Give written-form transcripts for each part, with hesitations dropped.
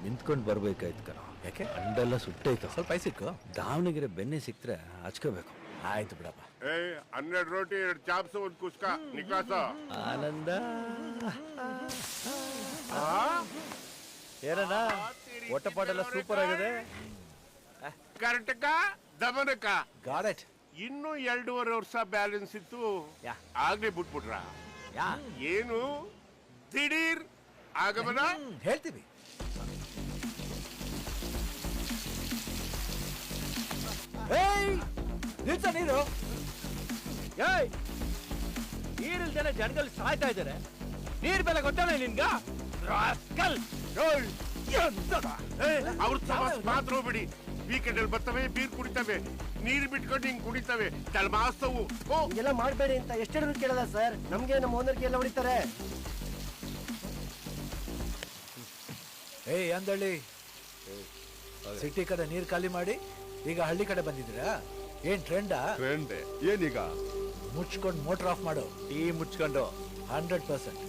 ನಿಂತ್ಕೊಂಡು ಬರ್ಬೇಕಾಯ್ತು ಕಣ. ಯಾಕೆ? ಅಂಡೆಲ್ಲ ಸುಟ್ಟೈತು. ಸ್ವಲ್ಪ ಸಿಕ್ಕು. ದಾವಣಗೆರೆ ಬೆನ್ನೆ ಸಿಕ್ತ್ರೆ ಹಚ್ಕೋಬೇಕು. ಆಯ್ತು ಬಿಡಪ್ಪ. 12 ರೋಟಿ 2 ಚಾಪ್ಸ್ 1 ಕುಸ್ಕ ನಿಕ್ಲಾಸ. ಆನಂದ ಏನಣ್ಣ ಒಟ್ಟಪಾಟೆಲ್ಲ ಸೂಪರ್ ಆಗಿದೆ. Karnataka ದಮನಕ got it. ಇನ್ನು 2.5 ವರ್ಷ ಬ್ಯಾಲೆನ್ಸ್ ಇತ್ತು. ಆಗ್ಲೇ ಬಿಟ್ಬಿಟ್ರ? ಏನು ದಿಢೀರ್ ಆಗಮನ? ಹೇಳ್ತೀವಿ. ನಿಲ್ಸ ನೀರು. ನೀರಿಲ್ದೇನೆ ಜನಗಳು ಸಾಯ್ತಾ ಇದ್ದಾರೆ. ನೀರ್ ಬೆಲೆ ಗೊತ್ತಾನೆ ನಿನ್ಗ? ಅವ್ರ ಸಮಾಜ ಮಾತ್ರ ಬಿಡಿ. ವೀಕೆಂಡ್ ಅಲ್ಲಿ ಬರ್ತವೆ, ಬೀರ್ ಕುಡಿತವೆ, ನೀರು ಬಿಟ್ಕೊಂಡು ಹಿಂಗ್ ಕುಡಿತವೆ, ತಳಮಾಸ್ತವು. ಎಲ್ಲ ಮಾಡಬೇಡಿ ಅಂತ ಎಷ್ಟೆರಡು ಕೇಳಲ್ಲ ಸರ್. ನಮ್ಗೆ ನಮ್ಮ ಓನರ್ಗೆ ಎಲ್ಲ ಹೊಡಿತಾರೆ. ಅಂದಳ್ಳಿ ಸಿಟಿ ಕಡೆ ನೀರ್ ಖಾಲಿ ಮಾಡಿ ಈಗ ಹಳ್ಳಿ ಕಡೆ ಬಂದಿದ್ದೀರಾ? ಏನ್ ಟ್ರೆಂಡ್ ಏನೀಗ? ಮುಚ್ಕೊಂಡು ಮೋಟರ್ ಆಫ್ ಮಾಡು. ಟೀ ಮುಚ್ಕೊಂಡು 100%.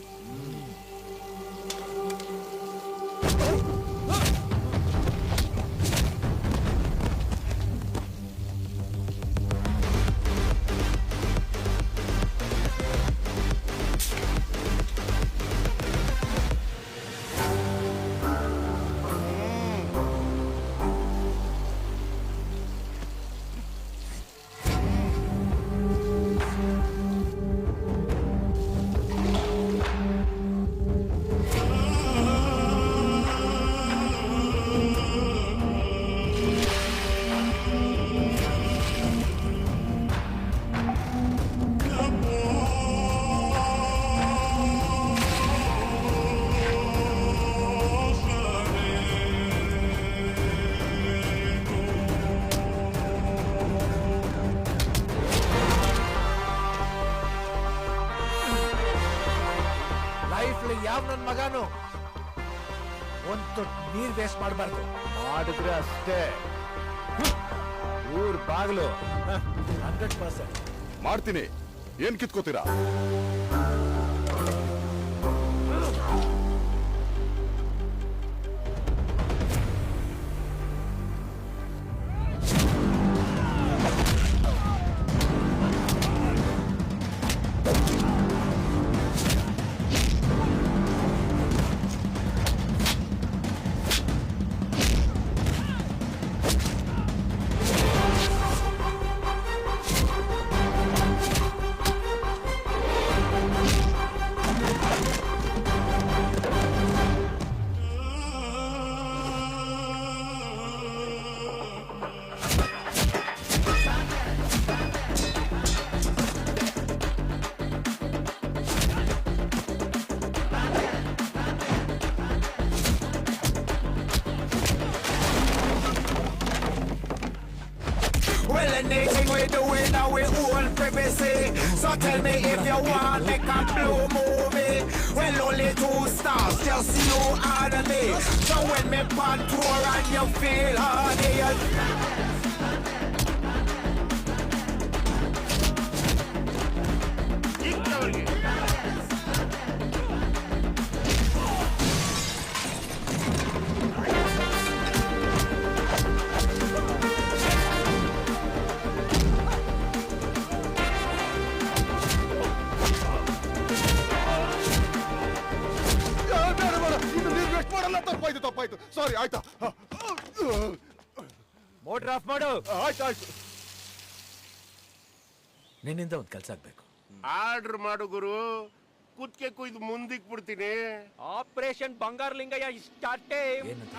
ಯಾವ ನನ್ ಮಗನು ಒಂದು ನೀರ್ ವೇಸ್ಟ್ ಮಾಡಬಾರ್ದು. ಮಾಡಿದ್ರೆ ಅಷ್ಟೇ. ಊರ್ ಬಾಗ್ಲು 100% ಮಾಡ್ತೀನಿ. ಏನ್ ಕಿತ್ಕೋತೀರಾ? Well, anything we do in our own privacy. So tell me if you want make a blue movie. Well, only 2 stars, just you and me. So when me on tour and you feel honey, ಇಕ್ಕವರಿಗೆ ತಪ್ಪಾಯ್ತು. ಸಾರಿ. ಆಯ್ತಾ? Motor of ಮಾಡು. ಆಯ್ತು. ನಿನ್ನಿಂದ ಒಂದು ಕೆಲಸ ಆಗ್ಬೇಕು. Order ಮಾಡು ಗುರು. ಕುತ್ಕೆ ಕುಯ್ದು ಮುಂದಿಕ್ ಬಿಡ್ತೀನಿ. ಆಪರೇಷನ್ ಬಂಗಾರ ಲಿಂಗಯ್ಯ ಸ್ಟಾರ್ಟೇ. ಏನಂತ